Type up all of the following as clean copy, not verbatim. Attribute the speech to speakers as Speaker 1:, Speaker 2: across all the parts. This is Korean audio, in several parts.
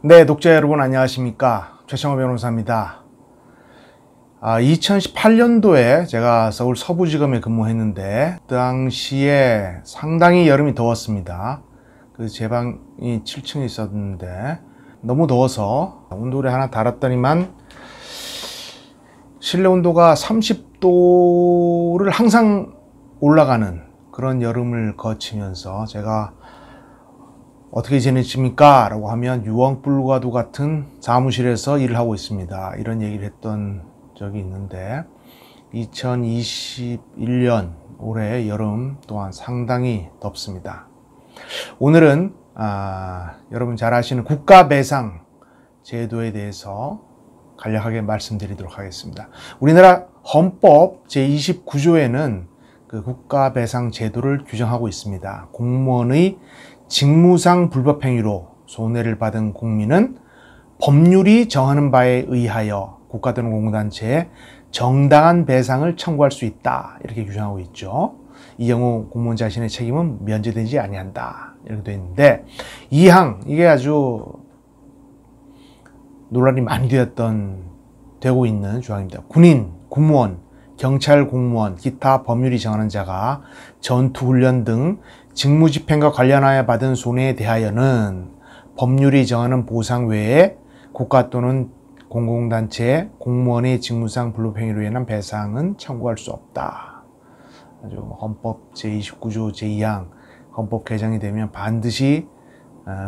Speaker 1: 네, 독자 여러분 안녕하십니까. 최창호 변호사입니다. 2018년도에 제가 서울 서부지검에 근무했는데 그 당시에 상당히 여름이 더웠습니다. 그 제 방이 7층에 있었는데 너무 더워서 온도를 하나 달았더니만 실내 온도가 30도를 항상 올라가는 그런 여름을 거치면서 제가 어떻게 지내십니까? 라고 하면 유황불과도 같은 사무실에서 일을 하고 있습니다. 이런 얘기를 했던 적이 있는데 2021년 올해 여름 또한 상당히 덥습니다. 오늘은 여러분 잘 아시는 국가배상 제도에 대해서 간략하게 말씀드리도록 하겠습니다. 우리나라 헌법 제29조에는 그 국가배상 제도를 규정하고 있습니다. 공무원의 직무상 불법행위로 손해를 받은 국민은 법률이 정하는 바에 의하여 국가 또는 공공단체에 정당한 배상을 청구할 수 있다. 이렇게 규정하고 있죠. 이 경우 공무원 자신의 책임은 면제되지 아니한다. 이렇게 되어 있는데 이 항, 이게 아주 논란이 많이 되고 있는 조항입니다. 군인, 공무원, 경찰 공무원, 기타 법률이 정하는 자가 전투훈련 등 직무집행과 관련하여 받은 손해에 대하여는 법률이 정하는 보상 외에 국가 또는 공공단체의 공무원의 직무상 불법행위로 인한 배상은 청구할 수 없다. 아주 헌법 제29조 제2항 헌법 개정이 되면 반드시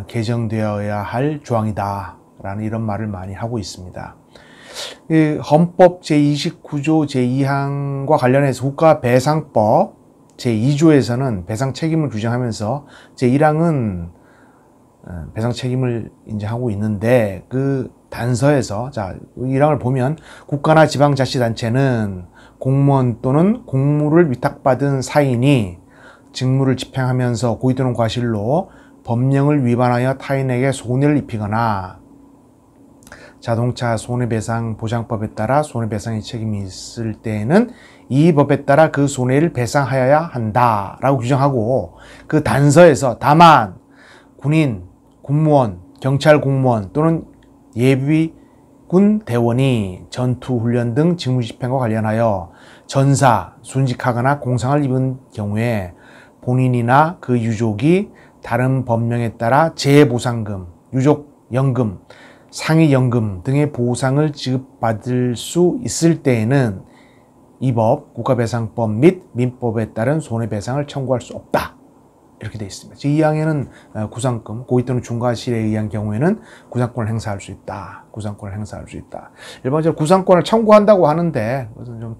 Speaker 1: 개정되어야 할 조항이다 라는 이런 말을 많이 하고 있습니다. 헌법 제29조 제2항과 관련해서 국가배상법 제2조에서는 배상 책임을 규정하면서 제1항은 배상 책임을 인정하고 있는데 그 단서에서 1항을 보면 국가나 지방자치단체는 공무원 또는 공무를 위탁받은 사인이 직무를 집행하면서 고의 또는 과실로 법령을 위반하여 타인에게 손해를 입히거나 자동차 손해배상 보장법에 따라 손해배상의 책임이 있을 때에는 이 법에 따라 그 손해를 배상하여야 한다라고 규정하고 그 단서에서 다만 군인, 공무원, 경찰 공무원 또는 예비군 대원이 전투훈련 등 직무집행과 관련하여 전사, 순직하거나 공상을 입은 경우에 본인이나 그 유족이 다른 법령에 따라 재보상금, 유족연금, 상위연금 등의 보상을 지급받을 수 있을 때에는 이 법, 국가배상법 및 민법에 따른 손해배상을 청구할 수 없다. 이렇게 되어 있습니다. 제2항에는 구상금, 고의 또는 중과실에 의한 경우에는 구상권을 행사할 수 있다. 구상권을 행사할 수 있다. 일반적으로 구상권을 청구한다고 하는데 그것은 좀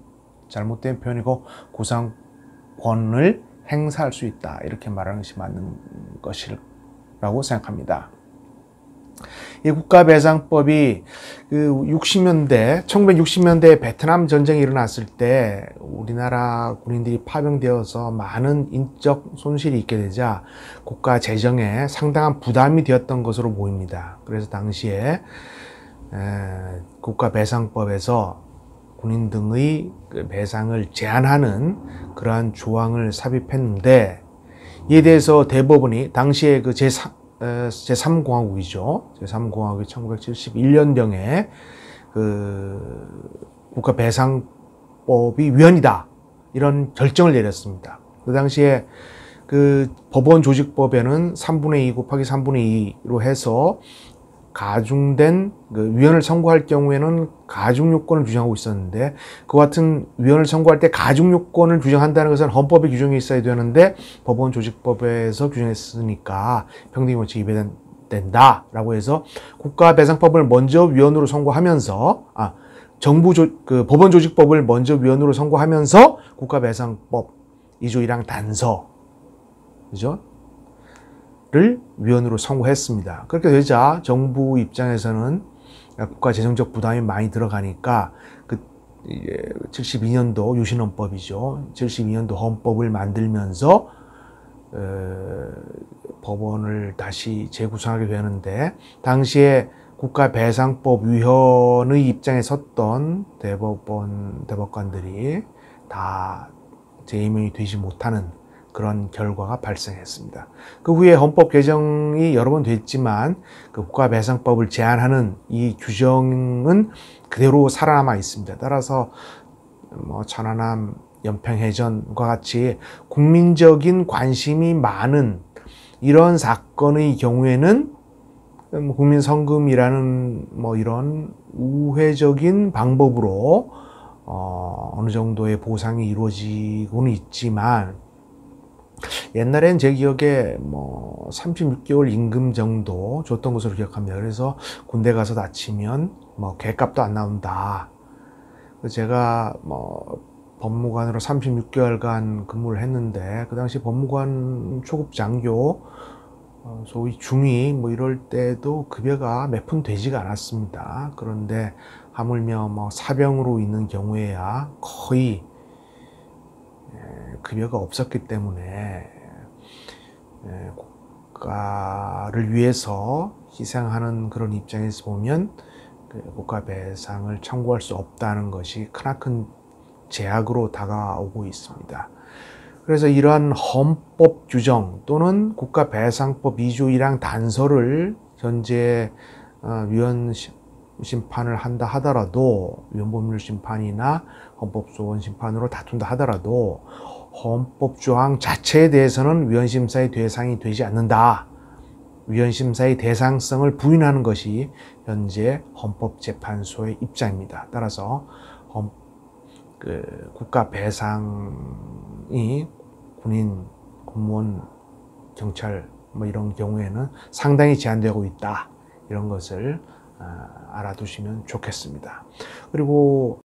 Speaker 1: 잘못된 표현이고 구상권을 행사할 수 있다. 이렇게 말하는 것이 맞는 것이라고 생각합니다. 이 국가배상법이 1960년대 베트남 전쟁이 일어났을 때 우리나라 군인들이 파병되어서 많은 인적 손실이 있게 되자 국가 재정에 상당한 부담이 되었던 것으로 보입니다. 그래서 당시에 국가배상법에서 군인 등의 배상을 제한하는 그러한 조항을 삽입했는데 이에 대해서 대법원이 당시에 그 제3공화국이죠. 제3공화국이 1971년경에 그 국가배상법이 위헌이다. 이런 결정을 내렸습니다. 그 당시에 그 법원 조직법에는 3분의 2 곱하기 3분의 2로 해서 가중된 그 위헌을 청구할 경우에는 가중 요건을 규정하고 있었는데 그 같은 위헌을 청구할 때 가중 요건을 규정한다는 것은 헌법에 규정이 있어야 되는데 법원 조직법에서 규정했으니까 평등의 원칙이 위배된다라고 해서 국가배상법을 먼저 위헌으로 선고하면서 법원 조직법을 먼저 위헌으로 선고하면서 국가배상법 2조 1항 단서 그죠? 를 위헌으로 선고했습니다. 그렇게 되자 정부 입장에서는 국가 재정적 부담이 많이 들어가니까 72년도 유신헌법이죠. 72년도 헌법을 만들면서 법원을 다시 재구성하게 되는데 당시에 국가배상법 위헌의 입장에 섰던 대법관들이 다 재임이 되지 못하는 그런 결과가 발생했습니다. 그 후에 헌법 개정이 여러 번 됐지만 그 국가배상법을 제한하는 이 규정은 그대로 살아남아 있습니다. 따라서 뭐 천안함 연평해전과 같이 국민적인 관심이 많은 이런 사건의 경우에는 국민성금이라는 뭐 이런 우회적인 방법으로 어느 정도의 보상이 이루어지고는 있지만, 옛날엔 제 기억에 뭐 36개월 임금 정도 줬던 것으로 기억합니다. 그래서 군대 가서 다치면 뭐 곶값도 안 나온다. 제가 뭐 법무관으로 36개월간 근무를 했는데, 그 당시 법무관 초급 장교, 소위 중위 뭐 이럴 때도 급여가 몇 푼 되지가 않았습니다. 그런데 하물며 뭐 사병으로 있는 경우에야 거의 급여가 없었기 때문에 국가를 위해서 희생하는 그런 입장에서 보면 국가 배상을 청구할 수 없다는 것이 크나큰 제약으로 다가오고 있습니다. 그래서 이러한 헌법 규정 또는 국가배상법 2조 1항 단서를 현재 위헌 심판을 한다 하더라도, 위헌법률 심판이나 헌법소원 심판으로 다툰다 하더라도 헌법 조항 자체에 대해서는 위헌심사의 대상이 되지 않는다. 위헌심사의 대상성을 부인하는 것이 현재 헌법재판소의 입장입니다. 따라서 국가 배상이 군인, 공무원, 경찰 뭐 이런 경우에는 상당히 제한되고 있다. 이런 것을 알아두시면 좋겠습니다. 그리고